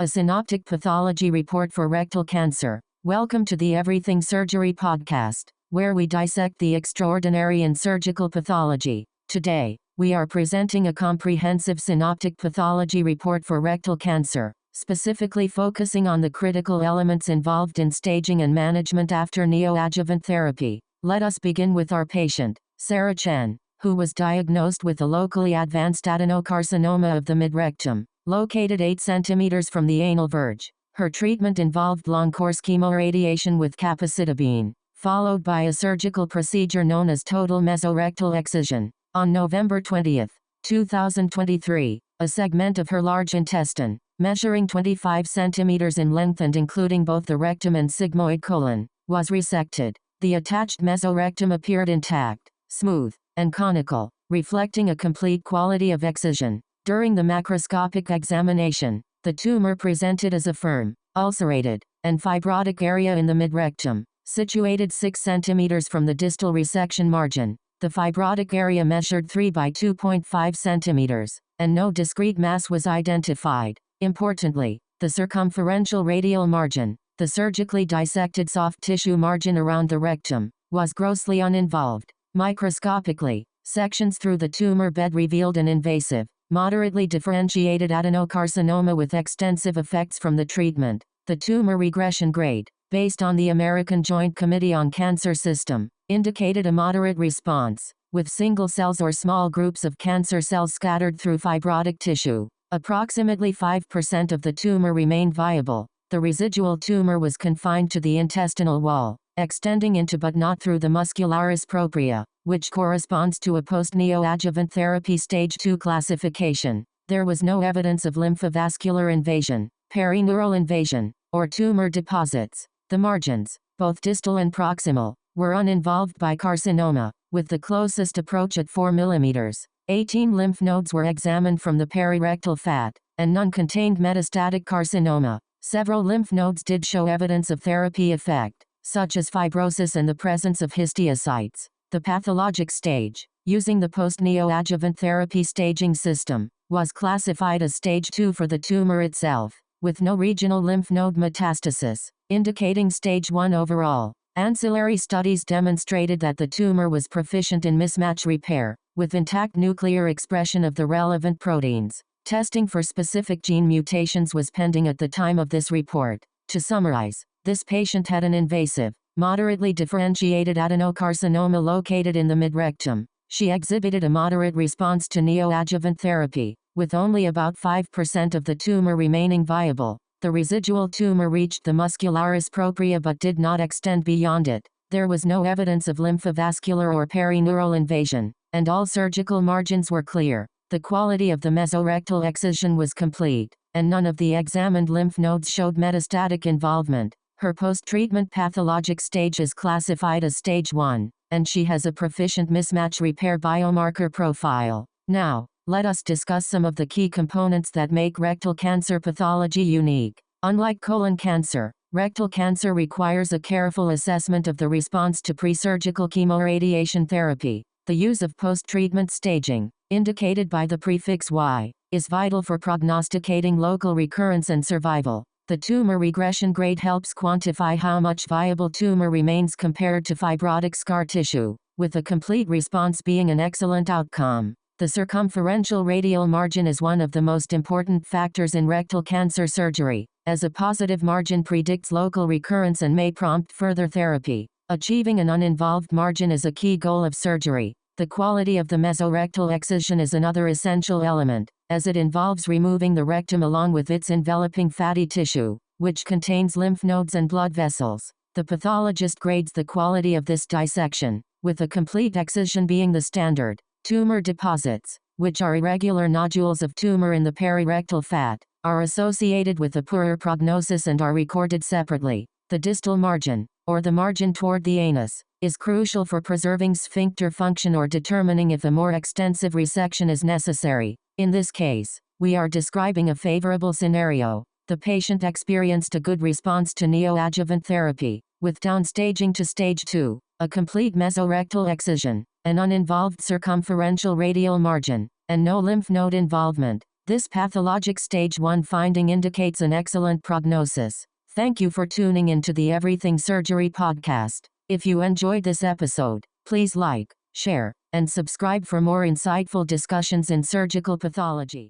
a synoptic pathology report for rectal cancer. Welcome to the Everything Surgery podcast, where we dissect the extraordinary in surgical pathology. Today, we are presenting a comprehensive synoptic pathology report for rectal cancer, specifically focusing on the critical elements involved in staging and management after neoadjuvant therapy. Let us begin with our patient, Sarah Chen, who was diagnosed with a locally advanced adenocarcinoma of the midrectum, located 8 centimeters from the anal verge. Her treatment involved long-course chemoradiation with capecitabine, followed by a surgical procedure known as total mesorectal excision. On November 20, 2023, a segment of her large intestine, measuring 25 centimeters in length and including both the rectum and sigmoid colon, was resected. The attached mesorectum appeared intact, smooth, and conical, reflecting a complete quality of excision. During the macroscopic examination, the tumor presented as a firm, ulcerated, and fibrotic area in the midrectum, situated 6 centimeters from the distal resection margin. The fibrotic area measured 3 by 2.5 centimeters, and no discrete mass was identified. Importantly, the circumferential radial margin, the surgically dissected soft tissue margin around the rectum, was grossly uninvolved. Microscopically, sections through the tumor bed revealed an invasive, moderately differentiated adenocarcinoma with extensive effects from the treatment. The tumor regression grade, based on the American Joint Committee on Cancer System, indicated a moderate response, with single cells or small groups of cancer cells scattered through fibrotic tissue. Approximately 5% of the tumor remained viable. The residual tumor was confined to the intestinal wall, extending into but not through the muscularis propria, which corresponds to a post-neoadjuvant therapy stage 2 classification. There was no evidence of lymphovascular invasion, perineural invasion, or tumor deposits. The margins, both distal and proximal, were uninvolved by carcinoma, with the closest approach at 4 mm. 18 lymph nodes were examined from the perirectal fat, and none contained metastatic carcinoma. Several lymph nodes did show evidence of therapy effect, such as fibrosis and the presence of histiocytes. The pathologic stage, using the post-neoadjuvant therapy staging system, was classified as stage 2 for the tumor itself, with no regional lymph node metastasis, indicating stage 1 overall. Ancillary studies demonstrated that the tumor was proficient in mismatch repair, with intact nuclear expression of the relevant proteins. Testing for specific gene mutations was pending at the time of this report. To summarize, this patient had an invasive, moderately differentiated adenocarcinoma located in the midrectum. She exhibited a moderate response to neoadjuvant therapy, with only about 5% of the tumor remaining viable. The residual tumor reached the muscularis propria but did not extend beyond it. There was no evidence of lymphovascular or perineural invasion, and all surgical margins were clear. The quality of the mesorectal excision was complete, and none of the examined lymph nodes showed metastatic involvement. Her post-treatment pathologic stage is classified as stage 1, and she has a proficient mismatch repair biomarker profile. Now, let us discuss some of the key components that make rectal cancer pathology unique. Unlike colon cancer, rectal cancer requires a careful assessment of the response to pre-surgical chemoradiation therapy. The use of post-treatment staging, indicated by the prefix Y, is vital for prognosticating local recurrence and survival. The tumor regression grade helps quantify how much viable tumor remains compared to fibrotic scar tissue, with a complete response being an excellent outcome. The circumferential radial margin is one of the most important factors in rectal cancer surgery, as a positive margin predicts local recurrence and may prompt further therapy. Achieving an uninvolved margin is a key goal of surgery. The quality of the mesorectal excision is another essential element, as it involves removing the rectum along with its enveloping fatty tissue, which contains lymph nodes and blood vessels. The pathologist grades the quality of this dissection, with a complete excision being the standard. Tumor deposits, which are irregular nodules of tumor in the perirectal fat, are associated with a poorer prognosis and are recorded separately. The distal margin, or the margin toward the anus, is crucial for preserving sphincter function or determining if a more extensive resection is necessary. In this case, we are describing a favorable scenario. The patient experienced a good response to neoadjuvant therapy, with downstaging to stage 2, a complete mesorectal excision, an uninvolved circumferential radial margin, and no lymph node involvement. This pathologic stage 1 finding indicates an excellent prognosis. Thank you for tuning into the Everything Surgery podcast. If you enjoyed this episode, please like, share, and subscribe for more insightful discussions in surgical pathology.